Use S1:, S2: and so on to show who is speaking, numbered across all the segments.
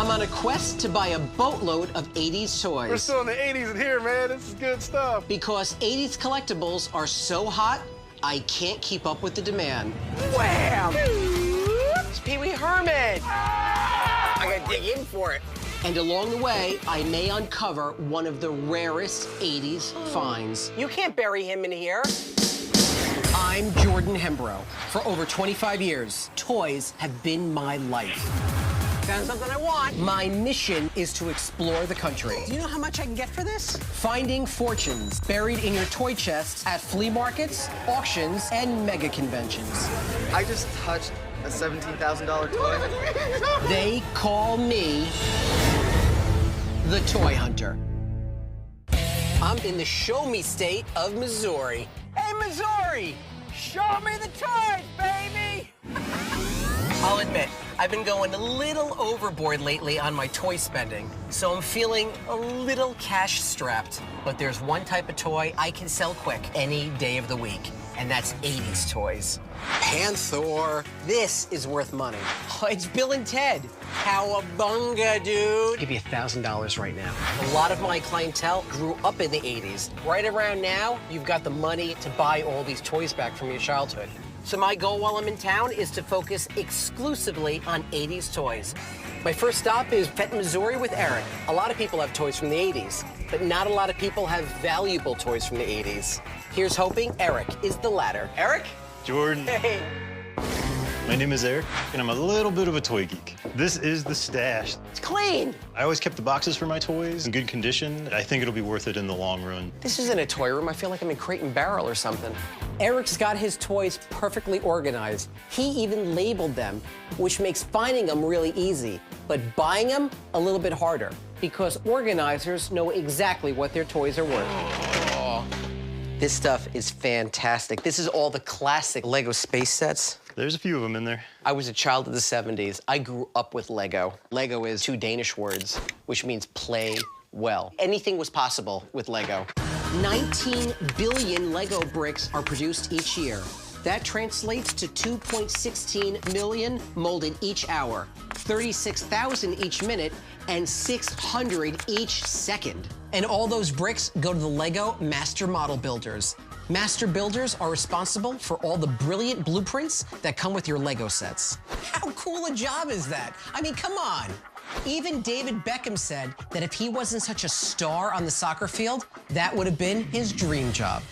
S1: I'm on a quest to buy a boatload of 80s toys.
S2: We're still in the 80s in here, man. This is good stuff.
S1: Because 80s collectibles are so hot, I can't keep up with the demand.
S3: Wham! It's Pee Wee Herman. I gotta dig in for it.
S1: And along the way, I may uncover one of the rarest 80s finds.
S3: You can't bury him in here.
S1: I'm Jordan Hembrow. For over 25 years, toys have been my life.
S3: Found something I want.
S1: My mission is to explore the country.
S3: Do you know how much I can get for this?
S1: Finding fortunes buried in your toy chests at flea markets, auctions, and mega conventions.
S4: I just touched a $17,000 toy.
S1: They call me the Toy Hunter.
S3: I'm in the show me state of Missouri. Hey, Missouri, show me the toys, baby! I'll admit, I've been going a little overboard lately on my toy spending, so I'm feeling a little cash strapped. But there's one type of toy I can sell quick any day of the week, and that's 80s toys. Panther. This is worth money. Oh, it's Bill and Ted. Cowabunga, dude. I'll give you $1,000 right now. A lot of my clientele grew up in the 80s. Right around now, you've got the money to buy all these toys back from your childhood. So my goal while I'm in town is to focus exclusively on 80s toys. My first stop is Fenton, Missouri with Eric. A lot of people have toys from the 80s, but not a lot of people have valuable toys from the 80s. Here's hoping Eric is the latter. Eric?
S5: Jordan.
S3: Hey.
S5: My name is Eric, and I'm a little bit of a toy geek. This is the stash.
S3: It's clean.
S5: I always kept the boxes for my toys in good condition. I think it'll be worth it in the long run.
S3: This isn't a toy room. I feel like I'm in Crate and Barrel or something.
S1: Eric's got his toys perfectly organized. He even labeled them, which makes finding them really easy, but buying them a little bit harder because organizers know exactly what their toys are worth.
S3: Oh. This stuff is fantastic. This is all the classic Lego space sets.
S5: There's a few of them in there.
S3: I was a child of the 70s. I grew up with Lego. Lego is 2 Danish words, which means play well. Anything was possible with Lego.
S1: 19 billion Lego bricks are produced each year. That translates to 2.16 million molded each hour, 36,000 each minute, and 600 each second. And all those bricks go to the Lego Master Model Builders. Master Builders are responsible for all the brilliant blueprints that come with your Lego sets. How cool a job is that? I mean, come on. Even David Beckham said that if he wasn't such a star on the soccer field, that would have been his dream job.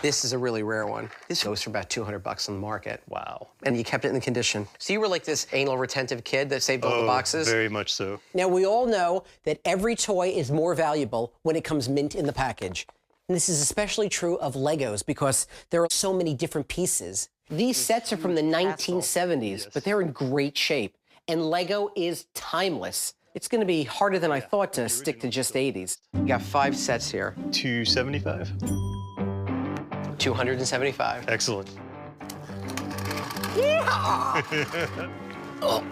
S3: This is a really rare one. This goes for about 200 bucks on the market.
S5: Wow.
S3: And you kept it in the condition. So you were like this anal retentive kid that saved all the boxes?
S5: Very much so.
S1: Now, we all know that every toy is more valuable when it comes mint in the package. And this is especially true of Legos because there are so many different pieces. These sets are from the 1970s, but they're in great shape. And Lego is timeless. It's going to be harder than I thought to stick to just 80s.
S3: You got 5 sets here.
S5: 275.
S3: 275.
S5: Excellent.
S3: Yeah! Oh,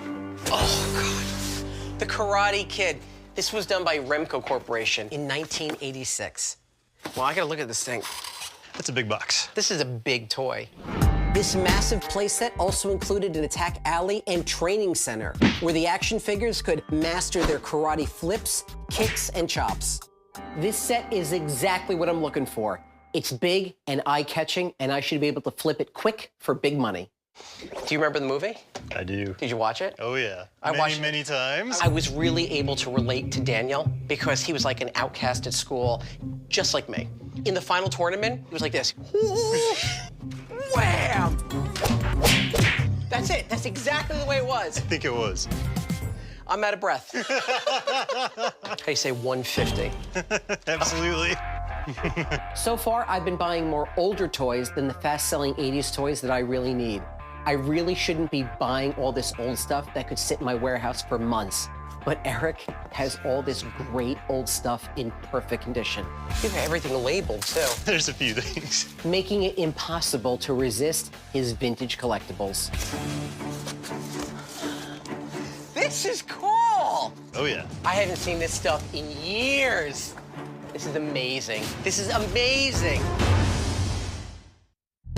S3: God. The Karate Kid. This was done by Remco Corporation in 1986. Well, I gotta look at this thing.
S5: That's a big box.
S3: This is a big toy.
S1: This massive playset also included an attack alley and training center, where the action figures could master their karate flips, kicks, and chops. This set is exactly what I'm looking for. It's big and eye-catching, and I should be able to flip it quick for big money.
S3: Do you remember the movie?
S5: I do.
S3: Did you watch it?
S5: Oh, yeah.
S3: I watched it
S5: many times.
S3: I was really able to relate to Daniel because he was like an outcast at school, just like me. In the final tournament, he was like this. Wham! That's it. That's exactly the way it was.
S5: I think it was.
S3: I'm out of breath. How do you say 150?
S5: Absolutely.
S1: So far, I've been buying more older toys than the fast-selling 80s toys that I really need. I really shouldn't be buying all this old stuff that could sit in my warehouse for months. But Eric has all this great old stuff in perfect condition.
S3: You have everything labeled, too.
S5: There's a few things.
S1: Making it impossible to resist his vintage collectibles.
S3: This is cool!
S5: Oh, yeah.
S3: I haven't seen this stuff in years. This is amazing. This is amazing.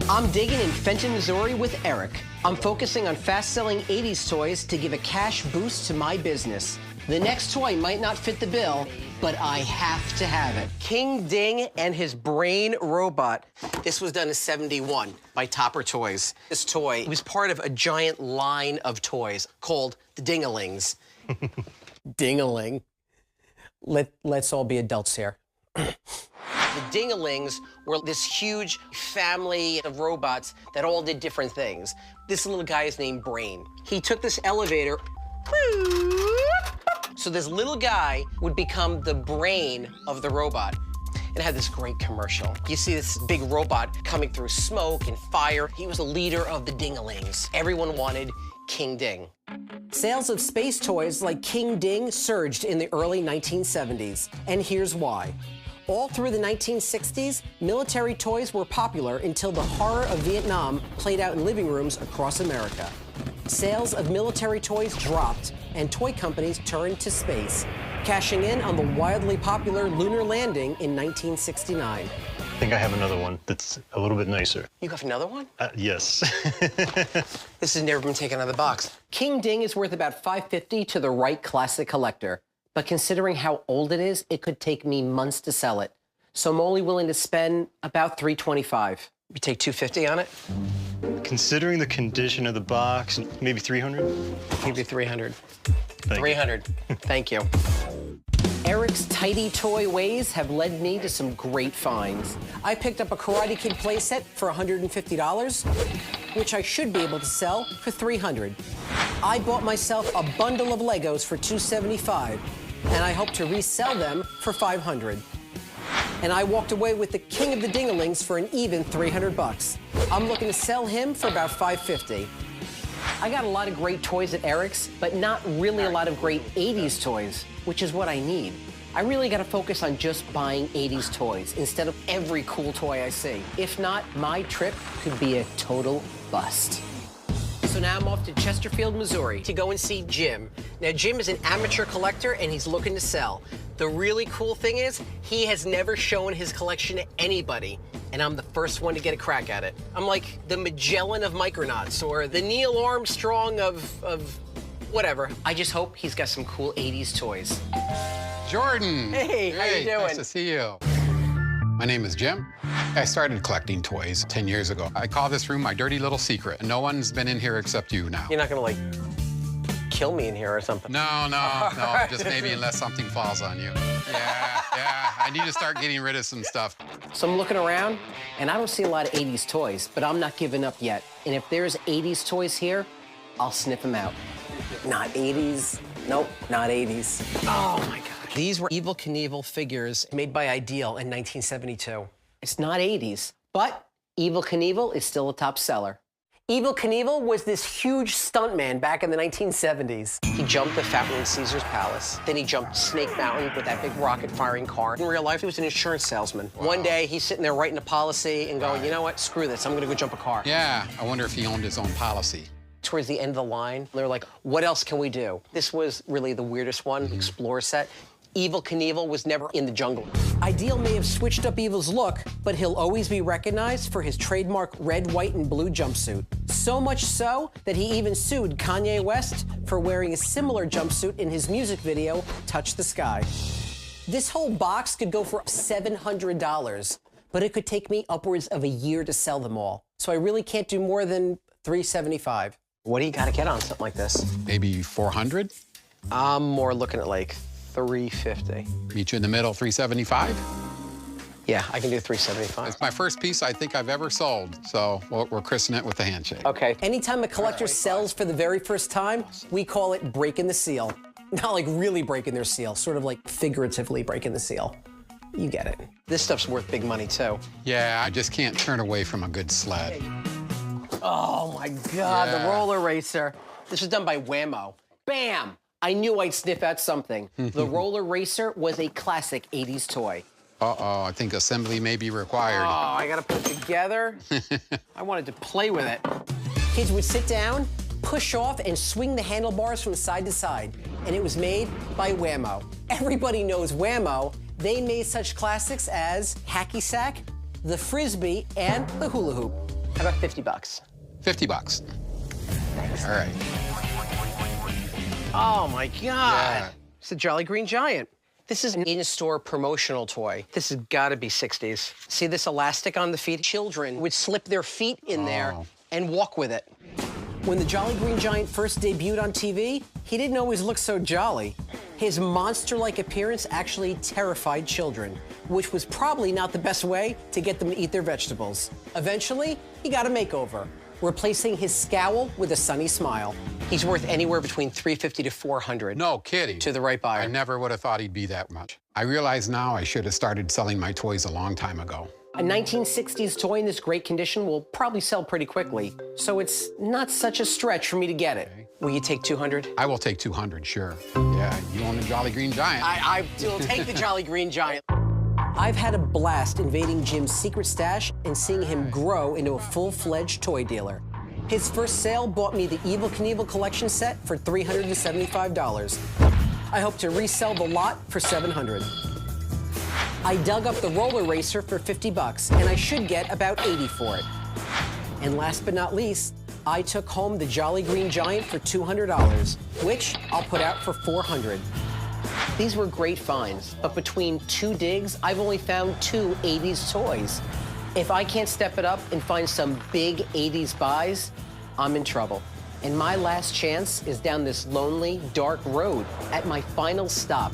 S1: I'm digging in Fenton, Missouri with Eric. I'm focusing on fast-selling 80s toys to give a cash boost to my business. The next toy might not fit the bill, but I have to have it. King Ding and his brain robot. This was done in '71 by Topper Toys. This toy was part of a giant line of toys called the Dingalings. Dingaling. Let's all be adults here. The Dingalings were this huge family of robots that all did different things. This little guy is named Brain. He took this elevator, so this little guy would become the brain of the robot. It had this great commercial. You see this big robot coming through smoke and fire. He was the leader of the Dingalings. Everyone wanted King Ding. Sales of space toys like King Ding surged in the early 1970s, and here's why. All through the 1960s, military toys were popular until the horror of Vietnam played out in living rooms across America. Sales of military toys dropped, and toy companies turned to space, cashing in on the wildly popular lunar landing in 1969.
S5: I think I have another one that's a little bit nicer.
S1: You have another one?
S5: Yes.
S1: This has never been taken out of the box. King Ding is worth about $550 to the right classic collector. But considering how old it is, it could take me months to sell it. So I'm only willing to spend about $325. You take $250 on it?
S5: Considering the condition of the box, maybe 300?
S1: Give you $300.
S5: Thank you.
S1: 300. Thank you. Eric's tidy toy ways have led me to some great finds. I picked up a Karate Kid playset for $150, which I should be able to sell for $300. I bought myself a bundle of Legos for $275, and I hope to resell them for $500. And I walked away with the king of the Dingalings for an even $300. I'm looking to sell him for about $550. I got a lot of great toys at Eric's, but not really a lot of great 80s toys, which is what I need. I really got to focus on just buying 80s toys instead of every cool toy I see. If not, my trip could be a total bust. So now I'm off to Chesterfield, Missouri to go and see Jim. Now, Jim is an amateur collector and he's looking to sell. The really cool thing is he has never shown his collection to anybody, and I'm the first one to get a crack at it. I'm like the Magellan of Micronauts or the Neil Armstrong of whatever. I just hope he's got some cool 80s toys.
S6: Jordan!
S1: Hey, how you doing?
S6: Nice to see you. My name is Jim. I started collecting toys 10 years ago. I call this room my dirty little secret. No one's been in here except you now.
S1: You're not gonna, like, kill me in here or something?
S6: No, just maybe unless something falls on you. Yeah, I need to start getting rid of some stuff.
S1: So I'm looking around, and I don't see a lot of 80s toys, but I'm not giving up yet. And if there's 80s toys here, I'll sniff them out. Not 80s. Nope, not 80s. Oh, my God. These were Evel Knievel figures made by Ideal in 1972. It's not 80s, but Evel Knievel is still a top seller. Evel Knievel was this huge stuntman back in the 1970s. He jumped the fountain in Caesar's Palace. Then he jumped Snake Mountain with that big rocket-firing car. In real life, he was an insurance salesman. Wow. One day, he's sitting there writing a policy and going, you know what, screw this, I'm gonna go jump a car.
S6: Yeah, I wonder if he owned his own policy.
S1: Towards the end of the line, they're like, what else can we do? This was really the weirdest one, Explorer set. Evel Knievel was never in the jungle. Ideal may have switched up Evel's look, but he'll always be recognized for his trademark red, white, and blue jumpsuit. So much so that he even sued Kanye West for wearing a similar jumpsuit in his music video, Touch the Sky. This whole box could go for $700, but it could take me upwards of a year to sell them all. So I really can't do more than $375. What do you gotta get on something like this?
S6: Maybe 400?
S1: I'm more looking at like $350.
S6: Meet you in the middle, 375?
S1: Yeah, I can do $375.
S6: It's my first piece I think I've ever sold, so we're christening it with a handshake.
S1: Okay. Anytime a collector sells for the very first time, we call it breaking the seal. Not like really breaking their seal, sort of like figuratively breaking the seal. You get it. This stuff's worth big money, too.
S6: Yeah, I just can't turn away from a good sled.
S1: Oh, my God, the roller racer. This was done by Whammo. Bam! I knew I'd sniff out something. The roller racer was a classic 80s toy.
S6: Uh-oh, I think assembly may be required.
S1: Oh, I gotta put it together. I wanted to play with it. Kids would sit down, push off, and swing the handlebars from side to side. And it was made by Whammo. Everybody knows Whammo. They made such classics as Hacky Sack, the Frisbee, and the Hula Hoop.
S3: How about 50 bucks?
S6: 50 bucks. All right.
S3: Oh my God.
S6: Yeah.
S3: It's the Jolly Green Giant. This is an in-store promotional toy. This has got to be 60s. See this elastic on the feet? Children would slip their feet in there and walk with it. When the Jolly Green Giant first debuted on TV, he didn't always look so jolly. His monster-like appearance actually terrified children, which was probably not the best way to get them to eat their vegetables. Eventually, he got a makeover, replacing his scowl with a sunny smile. He's worth anywhere between $350 to $400.
S6: No kidding.
S3: To the right buyer.
S6: I never would have thought he'd be that much. I realize now I should have started selling my toys a long time ago.
S3: A 1960s toy in this great condition will probably sell pretty quickly, so it's not such a stretch for me to get it. Will you take 200?
S6: I will take 200, sure. Yeah, you own the Jolly Green Giant.
S3: I will take the Jolly Green Giant. I've had a blast invading Jim's secret stash and seeing him grow into a full-fledged toy dealer. His first sale bought me the Evel Knievel collection set for $375. I hope to resell the lot for $700. I dug up the roller racer for 50 bucks, and I should get about 80 for it. And last but not least, I took home the Jolly Green Giant for $200, which I'll put out for $400. These were great finds, but between two digs, I've only found two 80s toys. If I can't step it up and find some big 80s buys, I'm in trouble. And my last chance is down this lonely, dark road at my final stop.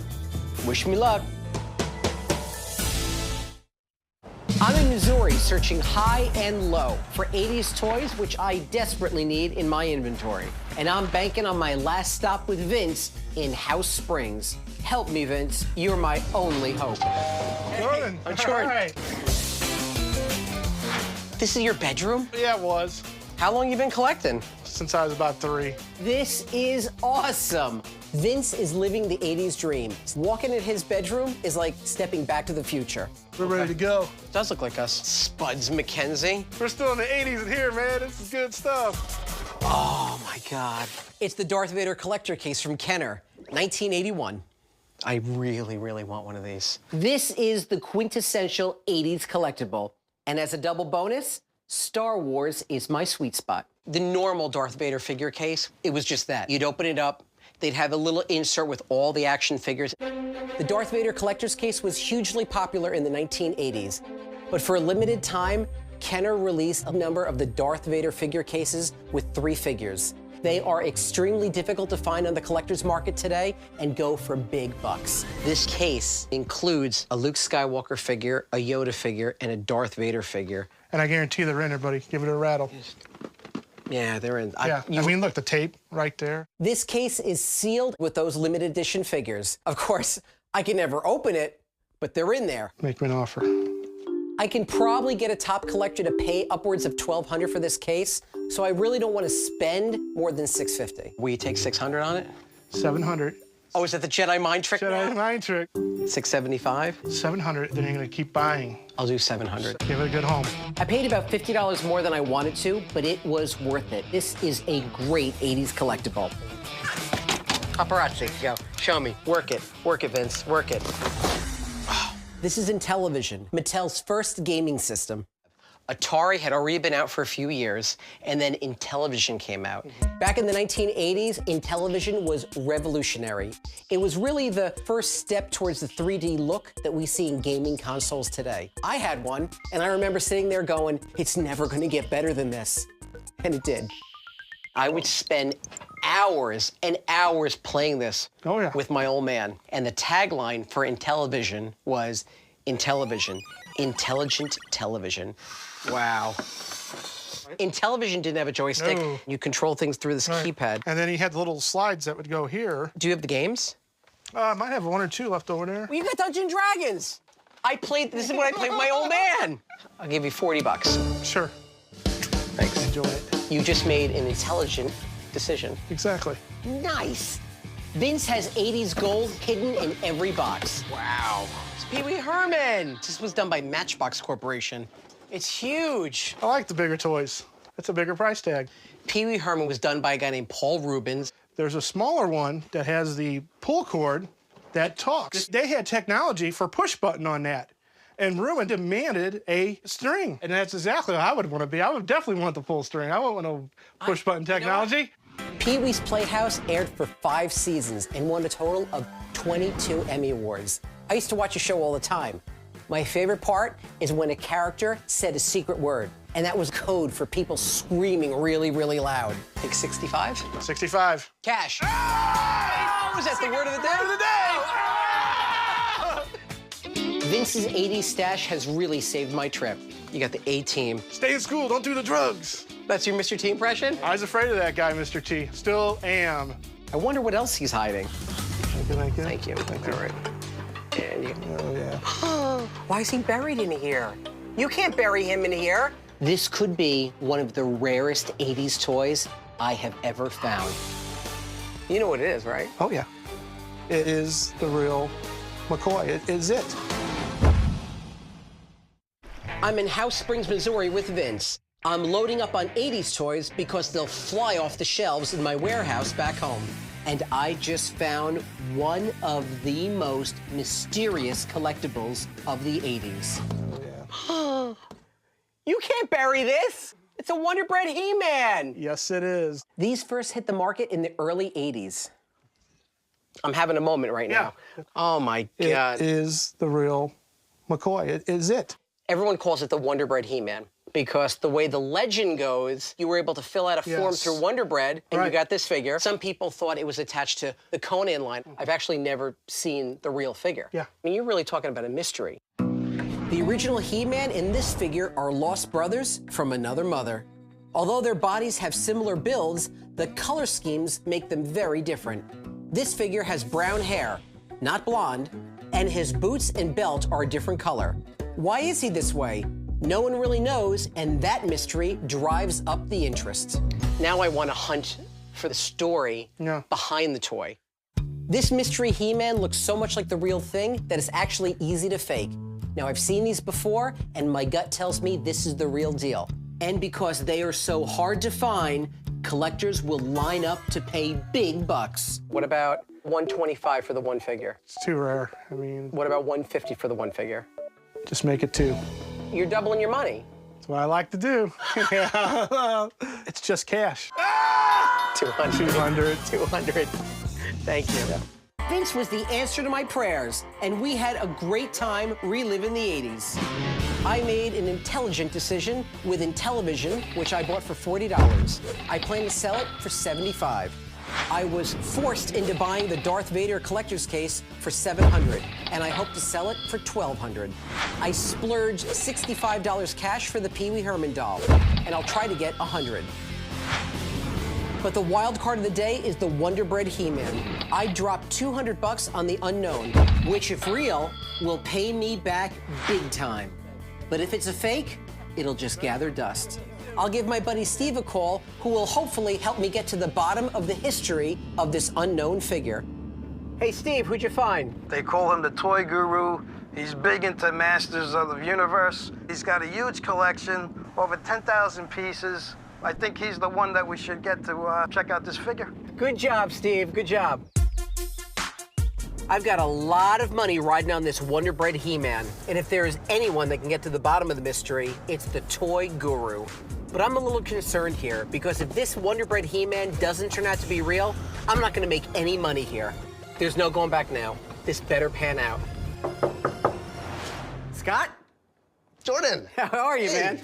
S3: Wish me luck. I'm in Missouri searching high and low for 80s toys, which I desperately need in my inventory. And I'm banking on my last stop with Vince in House Springs. Help me, Vince. You're my only hope.
S2: Jordan.
S3: I'm Jordan.
S2: All right.
S3: This is your bedroom?
S2: Yeah, it was.
S3: How long you been collecting?
S2: Since I was about 3.
S3: This is awesome. Vince is living the 80s dream. Walking in his bedroom is like stepping back to the future.
S2: We're ready to go.
S3: Does look like us. Spuds McKenzie.
S2: We're still in the 80s in here, man. This is good stuff.
S3: Oh, my God. It's the Darth Vader collector case from Kenner, 1981. I really, really want one of these. This is the quintessential 80s collectible. And as a double bonus, Star Wars is my sweet spot. The normal Darth Vader figure case, it was just that. You'd open it up, they'd have a little insert with all the action figures. The Darth Vader collector's case was hugely popular in the 1980s. But for a limited time, Kenner released a number of the Darth Vader figure cases with 3 figures. They are extremely difficult to find on the collector's market today and go for big bucks. This case includes a Luke Skywalker figure, a Yoda figure, and a Darth Vader figure.
S2: And I guarantee they're in there, buddy. Give it a rattle.
S3: Yeah, they're in.
S2: Yeah, I mean, look, the tape right there.
S3: This case is sealed with those limited edition figures. Of course, I can never open it, but they're in there.
S2: Make me an offer.
S3: I can probably get a top collector to pay upwards of $1,200 for this case, so I really don't want to spend more than $650. Will you take $600 on it?
S2: 700.
S3: Oh, is that the Jedi mind trick?
S2: Jedi mind trick.
S3: $675?
S2: 700, then you're gonna keep buying.
S3: I'll do $700.
S2: Give it a good home.
S3: I paid about $50 more than I wanted to, but it was worth it. This is a great 80s collectible. Paparazzi, go, show me, work it, Vince, work it. This is Intellivision, Mattel's first gaming system. Atari had already been out for a few years, and then Intellivision came out. Back in the 1980s, Intellivision was revolutionary. It was really the first step towards the 3D look that we see in gaming consoles today. I had one, and I remember sitting there going, it's never gonna get better than this. And it did. I would spend hours and hours playing this with my old man. And the tagline for Intellivision was Intellivision, intelligent television. Wow. Intellivision didn't have a joystick.
S2: No.
S3: You control things through this keypad.
S2: And then he had the little slides that would go here.
S3: Do you have the games?
S2: I might have 1 or 2 left over there.
S3: Well, you got Dungeons & Dragons. This is what I played with my old man. I'll give you 40 bucks.
S2: Sure.
S3: Thanks.
S2: Enjoy it.
S3: You just made an intelligent decision.
S2: Exactly.
S3: Nice. Vince has 80s gold hidden in every box. Wow. It's Pee Wee Herman. This was done by Matchbox Corporation. It's huge.
S2: I like the bigger toys. That's a bigger price tag.
S3: Pee Wee Herman was done by a guy named Paul Rubens.
S2: There's a smaller one that has the pull cord that talks. They had technology for push button on that. And Ruin demanded a string. And that's exactly what I would want to be. I would definitely want the full string. I wouldn't want no push-button technology.
S1: Pee-wee's Playhouse aired for 5 seasons and won a total of 22 Emmy Awards. I used to watch the show all the time. My favorite part is when a character said a secret word, and that was code for people screaming really, really loud. Like 65?
S2: 65.
S1: Cash. Oh, was that the word of the day?
S2: Word of the day!
S1: Vince's 80s stash has really saved my trip. You got the A-Team.
S2: Stay in school, don't do the drugs.
S1: That's your Mr. T impression?
S2: I was afraid of that guy, Mr. T. Still am.
S1: I wonder what else he's hiding.
S2: Thank you.
S1: Thank you. All right. And you.
S2: Oh, yeah.
S3: Why is he buried in here? You can't bury him in here.
S1: This could be one of the rarest 80s toys I have ever found.
S3: You know what it is, right?
S2: Oh, yeah. It is the real McCoy. It is it.
S1: I'm in House Springs, Missouri with Vince. I'm loading up on 80s toys because they'll fly off the shelves in my warehouse back home. And I just found one of the most mysterious collectibles of the 80s.
S2: Oh, yeah.
S3: You can't bury this. It's a Wonder Bread He-Man.
S2: Yes, it is.
S1: These first hit the market in the early 80s. I'm having a moment right now.
S2: Yeah.
S1: Oh, my God.
S2: It is the real McCoy. It is it.
S1: Everyone calls it the Wonder Bread He-Man because the way the legend goes, you were able to fill out a form
S2: Yes.
S1: through Wonder Bread, and you
S2: Right.
S1: got this figure. Some people thought it was attached to the Conan line. I've actually never seen the real figure.
S2: Yeah.
S1: I mean, you're really talking about a mystery. The original He-Man and this figure are lost brothers from another mother. Although their bodies have similar builds, the color schemes make them very different. This figure has brown hair, not blonde, and his boots and belt are a different color. Why is he this way? No one really knows, and that mystery drives up the interest. Now I want to hunt for the story behind the toy. This mystery He-Man looks so much like the real thing that it's actually easy to fake. Now, I've seen these before, and my gut tells me this is the real deal. And because they are so hard to find, collectors will line up to pay big bucks. What about $125 for the one figure?
S2: It's too rare. I mean,
S1: What about $150 for the one figure?
S2: just make it 2.
S1: You're doubling your money.
S2: That's what I like to do. Yeah. It's just cash.
S1: 200.
S2: 200.
S1: 200. Thank you. Vince was the answer to my prayers, and we had a great time reliving the 80s. I made an intelligent decision with Intellivision, which I bought for $40. I plan to sell it for $75. I was forced into buying the Darth Vader collector's case for $700, and I hope to sell it for $1,200. I splurged $65 cash for the Pee Wee Herman doll, and I'll try to get $100. But the wild card of the day is the Wonder Bread He-Man. I dropped $200 on the unknown, which, if real, will pay me back big time. But if it's a fake, it'll just gather dust. I'll give my buddy Steve a call, who will hopefully help me get to the bottom of the history of this unknown figure. Hey, Steve, who'd you find?
S7: They call him the Toy Guru. He's big into Masters of the Universe. He's got a huge collection, over 10,000 pieces. I think he's the one that we should get to check out this figure.
S1: Good job, Steve. Good job. I've got a lot of money riding on this Wonder Bread He-Man, and if there is anyone that can get to the bottom of the mystery, it's the Toy Guru. But I'm a little concerned here, because if this Wonder Bread He-Man doesn't turn out to be real, I'm not gonna make any money here. There's no going back now. This better pan out. Scott?
S8: Jordan.
S1: How are you, man?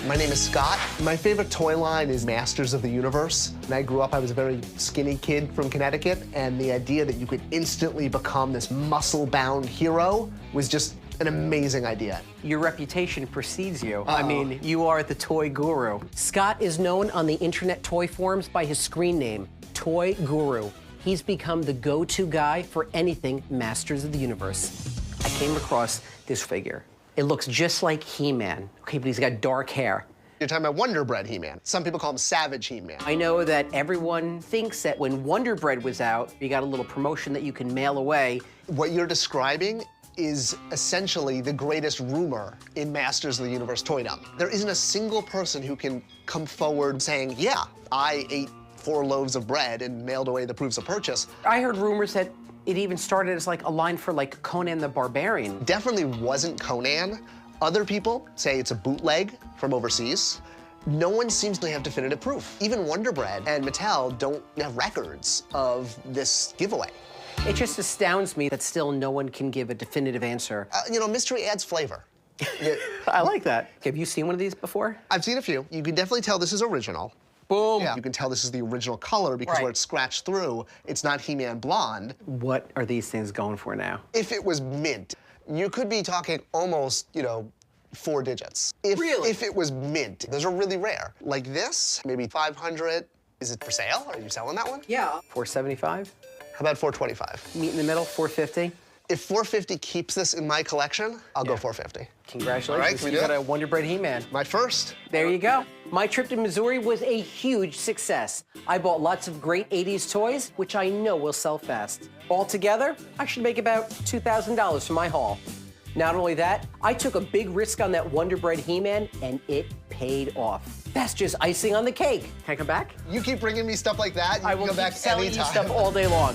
S8: My name is Scott. My favorite toy line is Masters of the Universe. When I grew up, I was a very skinny kid from Connecticut, and the idea that you could instantly become this muscle-bound hero was just an amazing idea.
S1: Your reputation precedes you. I mean, you are the Toy Guru. Scott is known on the internet toy forums by his screen name, Toy Guru. He's become the go-to guy for anything Masters of the Universe. I came across this figure. It looks just like He-Man, okay, but he's got dark hair.
S8: You're talking about Wonder Bread He-Man. Some people call him Savage He-Man.
S1: I know that everyone thinks that when Wonder Bread was out, you got a little promotion that you can mail away.
S8: What you're describing is essentially the greatest rumor in Masters of the Universe toydom. There isn't a single person who can come forward saying, yeah, I ate 4 loaves of bread and mailed away the proofs of purchase.
S1: I heard rumors that It even started as like a line for like Conan the Barbarian.
S8: Definitely wasn't Conan. Other people say it's a bootleg from overseas. No one seems to have definitive proof. Even Wonder Bread and Mattel don't have records of this giveaway.
S1: It just astounds me that still no one can give a definitive answer.
S8: You know, mystery adds flavor. Yeah.
S1: I like that. Have you seen one of these before?
S8: I've seen a few. You can definitely tell this is original.
S1: Boom.
S8: Yeah. You can tell this is the original color because where it's scratched through, it's not He-Man blonde.
S1: What are these things going for now?
S8: If it was mint, you could be talking almost, you know, 4 digits.
S1: Really?
S8: If it was mint. Those are really rare. Like this, maybe 500. Is it for sale? Are you selling that one?
S1: Yeah. 475?
S8: How about 425?
S1: Meet in the middle, 450?
S8: If 450 keeps this in my collection, I'll go 450.
S1: Congratulations,
S8: All right, can we
S1: you
S8: do
S1: got
S8: it?
S1: a Wonder Bread He-Man.
S8: My first.
S1: There you go. My trip to Missouri was a huge success. I bought lots of great 80s toys, which I know will sell fast. Altogether, I should make about $2,000 from my haul. Not only that, I took a big risk on that Wonder Bread He-Man, and it paid off. That's just icing on the cake. Can I come back?
S8: You keep bringing me stuff like that, you
S1: I
S8: can
S1: will
S8: come
S1: keep
S8: back
S1: selling you
S8: anytime.
S1: stuff all day long.